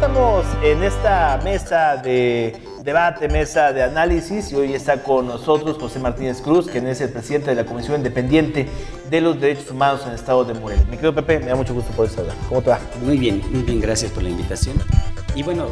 estamos en esta mesa de debate, mesa de análisis, y hoy está con nosotros José Martínez Cruz, quien es el presidente de la Comisión Independiente de los Derechos Humanos en el Estado de Morelos. Mi querido Pepe, me da mucho gusto poder saludar. ¿Cómo te va? Muy bien, gracias por la invitación. Y bueno,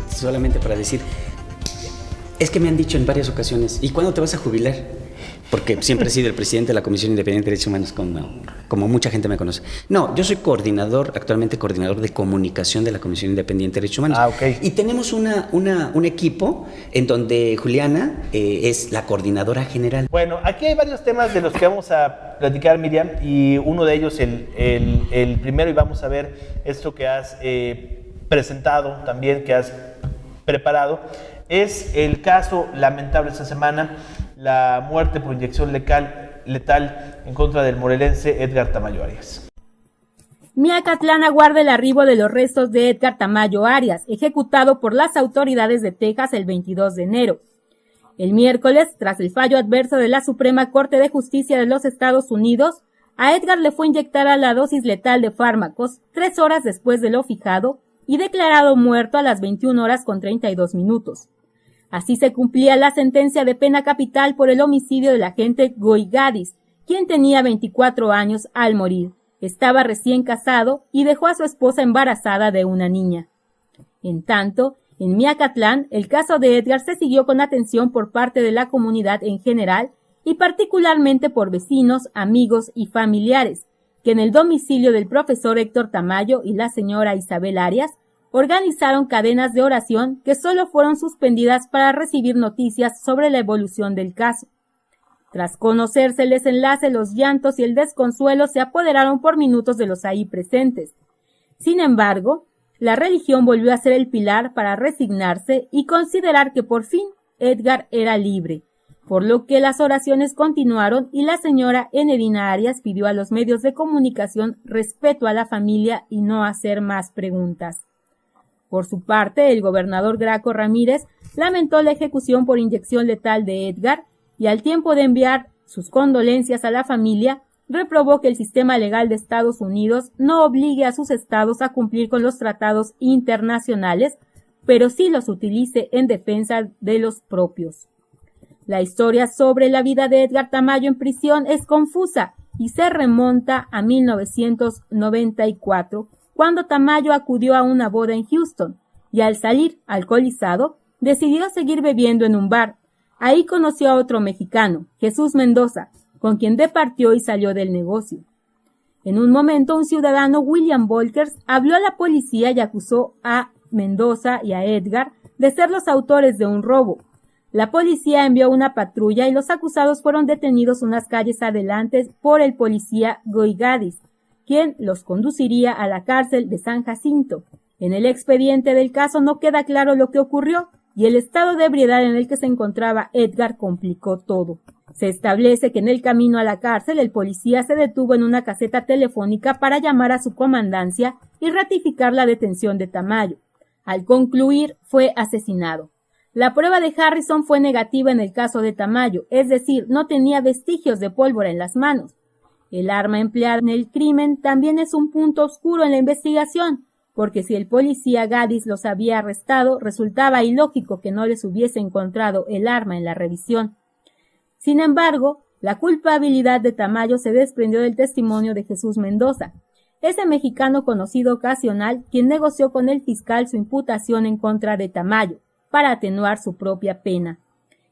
solamente para decir, es que me han dicho en varias ocasiones, ¿y cuándo te vas a jubilar? Porque siempre he sido el presidente de la Comisión Independiente de Derechos Humanos, como mucha gente me conoce. No, yo soy actualmente coordinador de comunicación de la Comisión Independiente de Derechos Humanos. Ok. Y tenemos un equipo en donde Juliana es la coordinadora general. Bueno, aquí hay varios temas de los que vamos a platicar, Miriam, y uno de ellos, el primero, y vamos a ver esto que has presentado también, que has preparado, es el caso lamentable esta semana, la muerte por inyección letal en contra del morelense Edgar Tamayo Arias. Miacatlán aguarda el arribo de los restos de Edgar Tamayo Arias, ejecutado por las autoridades de Texas el 22 de enero. El miércoles, tras el fallo adverso de la Suprema Corte de Justicia de los Estados Unidos, a Edgar le fue inyectada la dosis letal de fármacos 3 horas después de lo fijado y declarado muerto a las 21 horas con 32 minutos. Así se cumplía la sentencia de pena capital por el homicidio del agente Goy Gadis, quien tenía 24 años al morir. Estaba recién casado y dejó a su esposa embarazada de una niña. En tanto, en Miacatlán, el caso de Edgar se siguió con atención por parte de la comunidad en general y particularmente por vecinos, amigos y familiares, que en el domicilio del profesor Héctor Tamayo y la señora Isabel Arias organizaron cadenas de oración que solo fueron suspendidas para recibir noticias sobre la evolución del caso. Tras conocerse el desenlace, los llantos y el desconsuelo se apoderaron por minutos de los ahí presentes. Sin embargo, la religión volvió a ser el pilar para resignarse y considerar que por fin Edgar era libre, por lo que las oraciones continuaron y la señora Enedina Arias pidió a los medios de comunicación respeto a la familia y no hacer más preguntas. Por su parte, el gobernador Graco Ramírez lamentó la ejecución por inyección letal de Edgar y al tiempo de enviar sus condolencias a la familia, reprobó que el sistema legal de Estados Unidos no obligue a sus estados a cumplir con los tratados internacionales, pero sí los utilice en defensa de los propios. La historia sobre la vida de Edgar Tamayo en prisión es confusa y se remonta a 1994, cuando Tamayo acudió a una boda en Houston y al salir alcoholizado decidió seguir bebiendo en un bar. Ahí conoció a otro mexicano, Jesús Mendoza, con quien departió y salió del negocio. En un momento, un ciudadano, William Volkers, habló a la policía y acusó a Mendoza y a Edgar de ser los autores de un robo. La policía envió una patrulla y los acusados fueron detenidos unas calles adelante por el policía Goy Gadis, quien los conduciría a la cárcel de San Jacinto. En el expediente del caso no queda claro lo que ocurrió y el estado de ebriedad en el que se encontraba Edgar complicó todo. Se establece que en el camino a la cárcel el policía se detuvo en una caseta telefónica para llamar a su comandancia y ratificar la detención de Tamayo. Al concluir, fue asesinado. La prueba de Harrison fue negativa en el caso de Tamayo, es decir, no tenía vestigios de pólvora en las manos. El arma empleada en el crimen también es un punto oscuro en la investigación, porque si el policía Gadis los había arrestado, resultaba ilógico que no les hubiese encontrado el arma en la revisión. Sin embargo, la culpabilidad de Tamayo se desprendió del testimonio de Jesús Mendoza, ese mexicano conocido ocasional quien negoció con el fiscal su imputación en contra de Tamayo, para atenuar su propia pena.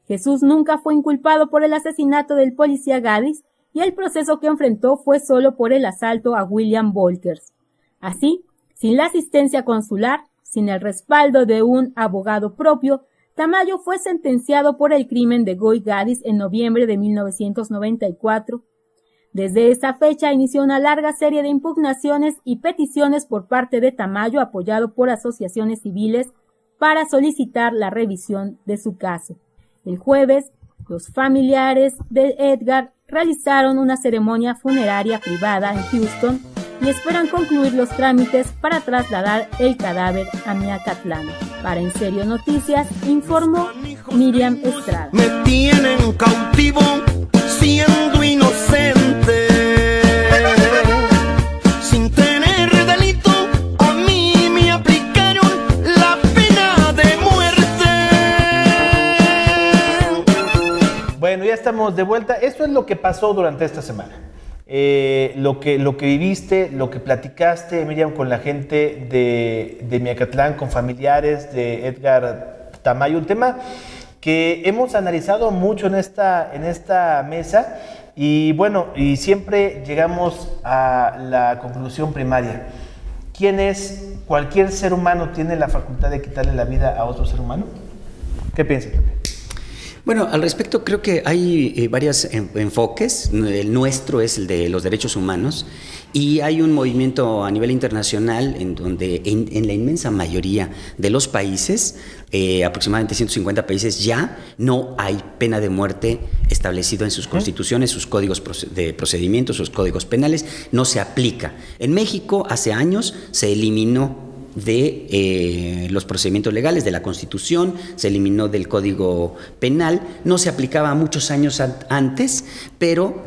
Jesús nunca fue inculpado por el asesinato del policía Gadis, y el proceso que enfrentó fue solo por el asalto a William Volkers. Así, sin la asistencia consular, sin el respaldo de un abogado propio, Tamayo fue sentenciado por el crimen de Goy Gadis en noviembre de 1994. Desde esa fecha inició una larga serie de impugnaciones y peticiones por parte de Tamayo, apoyado por asociaciones civiles, para solicitar la revisión de su caso. El jueves, los familiares de Edgar realizaron una ceremonia funeraria privada en Houston y esperan concluir los trámites para trasladar el cadáver a Miacatlán. Para En Serio Noticias, informó Miriam Estrada. Me tienen cautivo siendo inocente. Sin tener delito, a mí me aplicaron Bueno, ya estamos de vuelta. Esto es lo que pasó durante esta semana. Lo que viviste, lo que platicaste, Miriam, con la gente de Miacatlán, con familiares de Edgar Tamayo. Un tema que hemos analizado mucho en esta mesa y bueno, y siempre llegamos a la conclusión primaria. ¿Cualquier ser humano tiene la facultad de quitarle la vida a otro ser humano? ¿Qué piensas? Bueno, al respecto creo que hay varios enfoques. El nuestro es el de los derechos humanos y hay un movimiento a nivel internacional en donde en la inmensa mayoría de los países, aproximadamente 150 países, ya no hay pena de muerte establecida en sus constituciones, sus códigos de procedimientos, sus códigos penales, no se aplica. En México hace años se eliminó de los procedimientos legales, de la Constitución, se eliminó del Código Penal, no se aplicaba muchos años antes, pero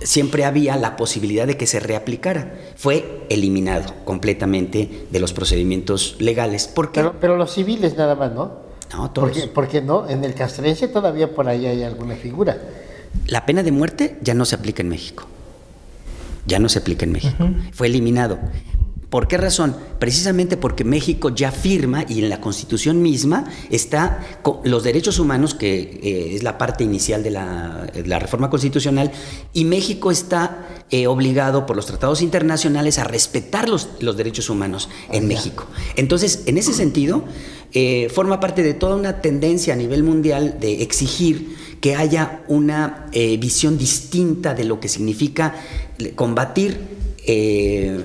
siempre había la posibilidad de que se reaplicara. Fue eliminado completamente de los procedimientos legales. ¿Por qué? Pero los civiles nada más, ¿no? No, todos. Porque no, en el castrense todavía por ahí hay alguna figura. La pena de muerte ya no se aplica en México. Ya no se aplica en México. Fue eliminado. ¿Por qué razón? Precisamente porque México ya firma y en la Constitución misma está los derechos humanos, que es la parte inicial de la reforma constitucional, y México está obligado por los tratados internacionales a respetar los derechos humanos en México. Entonces, en ese sentido, forma parte de toda una tendencia a nivel mundial de exigir que haya una visión distinta de lo que significa combatir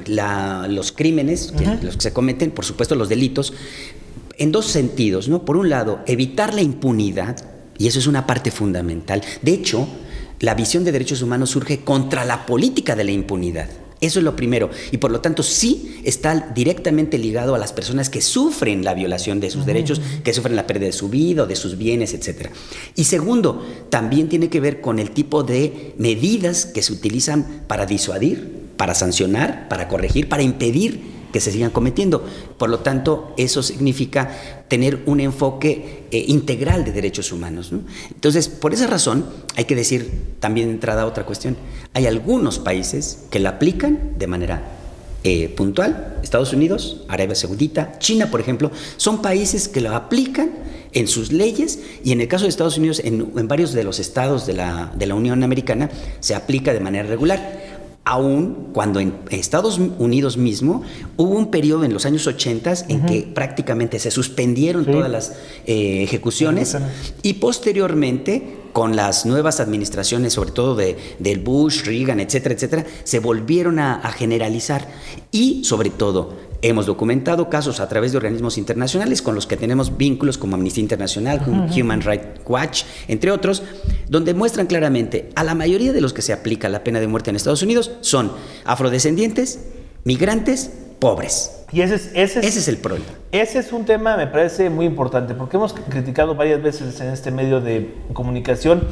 los crímenes, los que se cometen, por supuesto los delitos, en dos sentidos, ¿no? Por un lado, evitar la impunidad, y eso es una parte fundamental. De hecho, la visión de derechos humanos surge contra la política de la impunidad. Eso es lo primero, y por lo tanto sí está directamente ligado a las personas que sufren la violación de sus derechos, que sufren la pérdida de su vida o de sus bienes, etc. Y segundo, también tiene que ver con el tipo de medidas que se utilizan para disuadir, para sancionar, para corregir, para impedir que se sigan cometiendo. Por lo tanto, eso significa tener un enfoque integral de derechos humanos, ¿no? Entonces, por esa razón, hay que decir también de entrada otra cuestión. Hay algunos países que la aplican de manera puntual. Estados Unidos, Arabia Saudita, China, por ejemplo, son países que lo aplican en sus leyes, y en el caso de Estados Unidos, en varios de los estados de la Unión Americana, se aplica de manera regular. Aún cuando en Estados Unidos mismo hubo un periodo en los años 80 en que prácticamente se suspendieron todas las ejecuciones, y posteriormente con las nuevas administraciones, sobre todo del Bush, Reagan, etcétera, etcétera, se volvieron a generalizar, y sobre todo hemos documentado casos a través de organismos internacionales con los que tenemos vínculos, como Amnistía Internacional, Human Rights Watch, entre otros, donde muestran claramente a la mayoría de los que se aplica la pena de muerte en Estados Unidos son afrodescendientes, migrantes, pobres. Y ese es el problema. Ese es un tema, me parece muy importante, porque hemos criticado varias veces en este medio de comunicación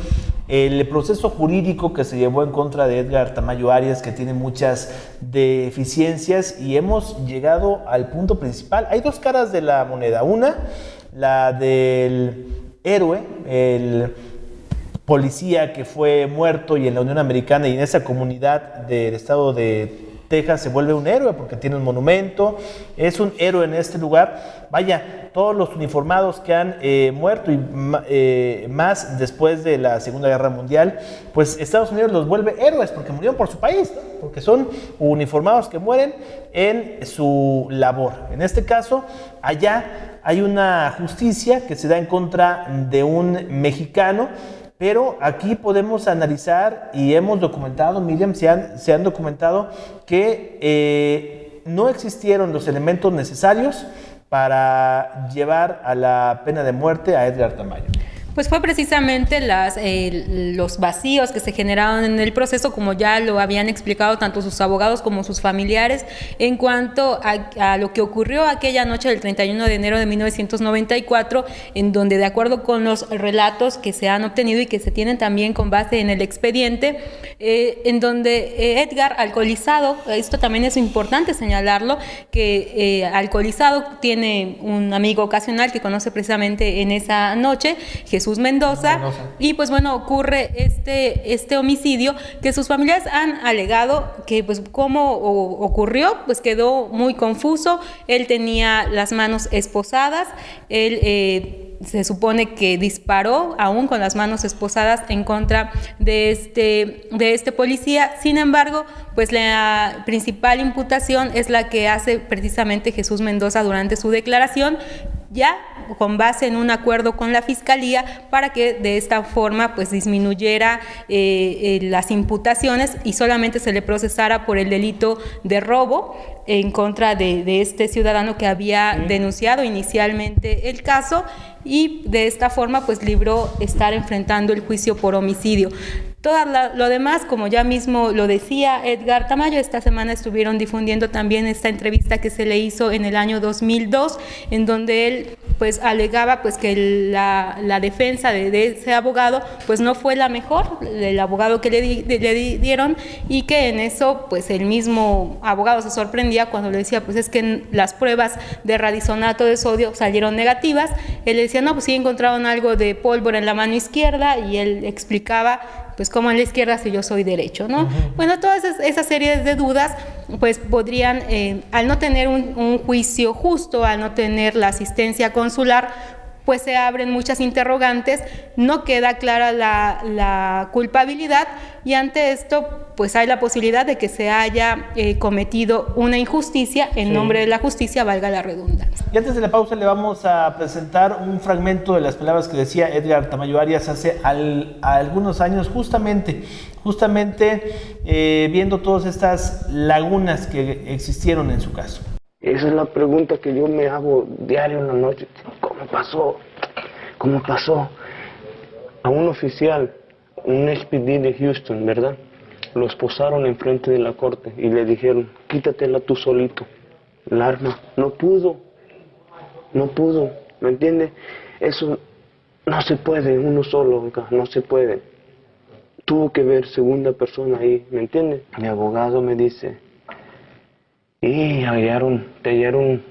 el proceso jurídico que se llevó en contra de Edgar Tamayo Arias, que tiene muchas deficiencias, y hemos llegado al punto principal. Hay dos caras de la moneda. Una, la del héroe, el policía que fue muerto, y en la Unión Americana y en esa comunidad del estado de Texas se vuelve un héroe porque tiene un monumento, es un héroe en este lugar. Vaya, todos los uniformados que han muerto, y más después de la Segunda Guerra Mundial, pues Estados Unidos los vuelve héroes porque murieron por su país, ¿no? Porque son uniformados que mueren en su labor. En este caso, allá hay una justicia que se da en contra de un mexicano. Pero aquí podemos analizar, y hemos documentado, Miriam, se han documentado que no existieron los elementos necesarios para llevar a la pena de muerte a Edgar Tamayo. Pues fue precisamente los vacíos que se generaron en el proceso, como ya lo habían explicado tanto sus abogados como sus familiares, en cuanto a lo que ocurrió aquella noche del 31 de enero de 1994, en donde, de acuerdo con los relatos que se han obtenido y que se tienen también con base en el expediente, en donde Edgar, alcoholizado, esto también es importante señalarlo, que alcoholizado, tiene un amigo ocasional que conoce precisamente en esa noche, Jesús Jesús Mendoza. Y pues bueno, ocurre este homicidio que sus familiares han alegado que pues cómo ocurrió, pues quedó muy confuso. Él tenía las manos esposadas, él se supone que disparó aún con las manos esposadas en contra de este policía. Sin embargo, pues la principal imputación es la que hace precisamente Jesús Mendoza durante su declaración, ya con base en un acuerdo con la Fiscalía para que de esta forma pues disminuyera las imputaciones y solamente se le procesara por el delito de robo en contra de este ciudadano que había denunciado inicialmente el caso, y de esta forma pues libró estar enfrentando el juicio por homicidio. Todo lo demás, como ya mismo lo decía Edgar Tamayo, esta semana estuvieron difundiendo también esta entrevista que se le hizo en el año 2002, en donde él pues alegaba pues que la defensa de ese abogado pues no fue la mejor, el abogado que le dieron, y que en eso pues el mismo abogado se sorprendía cuando le decía pues es que las pruebas de radisonato de sodio salieron negativas. Él le decía no, pues sí encontraron algo de pólvora en la mano izquierda, y él explicaba pues como en la izquierda si yo soy derecho, ¿no? Bueno, todas esas series de dudas pues podrían, al no tener un juicio justo, al no tener la asistencia consular, pues se abren muchas interrogantes, no queda clara la culpabilidad, y ante esto pues hay la posibilidad de que se haya cometido una injusticia en nombre de la justicia, valga la redundancia. Y antes de la pausa le vamos a presentar un fragmento de las palabras que decía Edgar Tamayo Arias hace algunos años, justamente viendo todas estas lagunas que existieron en su caso. Esa es la pregunta que yo me hago diario en la noche. ¿Cómo pasó? A un oficial, un SPD de Houston, ¿verdad? Lo esposaron enfrente de la corte y le dijeron, quítatela tú solito, el arma. No pudo, ¿me entiende? Eso no se puede, uno solo, no se puede. Tuvo que ver segunda persona ahí, ¿me entiende? Mi abogado me dice, y te hallaron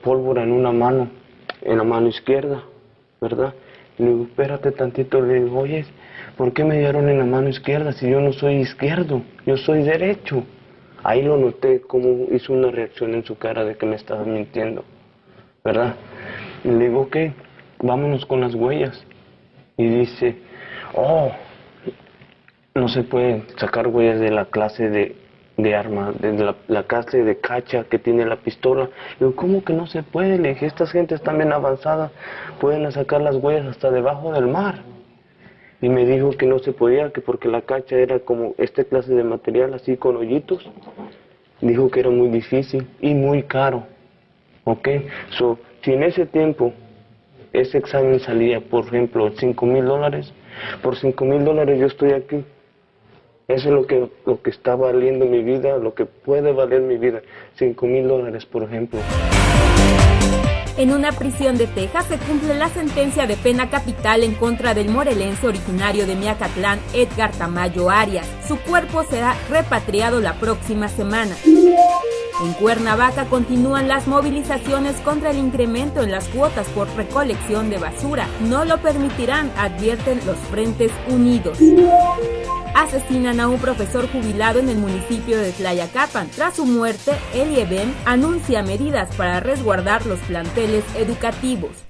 pólvora en una mano, en la mano izquierda, ¿verdad? Y le digo, espérate tantito, le digo, oye, ¿por qué me hallaron en la mano izquierda si yo no soy izquierdo? Yo soy derecho. Ahí lo noté, cómo hizo una reacción en su cara de que me estaba mintiendo, ¿verdad? Y le digo, ok, vámonos con las huellas. Y dice, no se pueden sacar huellas de la clase de arma, de la clase de cacha que tiene la pistola. Digo, ¿cómo que no se puede? Le dije, estas gentes están bien avanzadas, pueden sacar las huellas hasta debajo del mar. Y me dijo que no se podía, que porque la cacha era como esta clase de material así con hoyitos. Dijo que era muy difícil y muy caro. ¿Ok? Si en ese tiempo ese examen salía, por ejemplo, $5,000, por $5,000 yo estoy aquí. Eso es lo que está valiendo mi vida, lo que puede valer mi vida, $5,000, por ejemplo. En una prisión de Texas se cumple la sentencia de pena capital en contra del morelense originario de Miacatlán, Edgar Tamayo Arias. Su cuerpo será repatriado la próxima semana. En Cuernavaca continúan las movilizaciones contra el incremento en las cuotas por recolección de basura. No lo permitirán, advierten los Frentes Unidos. Asesinan a un profesor jubilado en el municipio de Tlayacapan. Tras su muerte, el IEBEM anuncia medidas para resguardar los planteles educativos.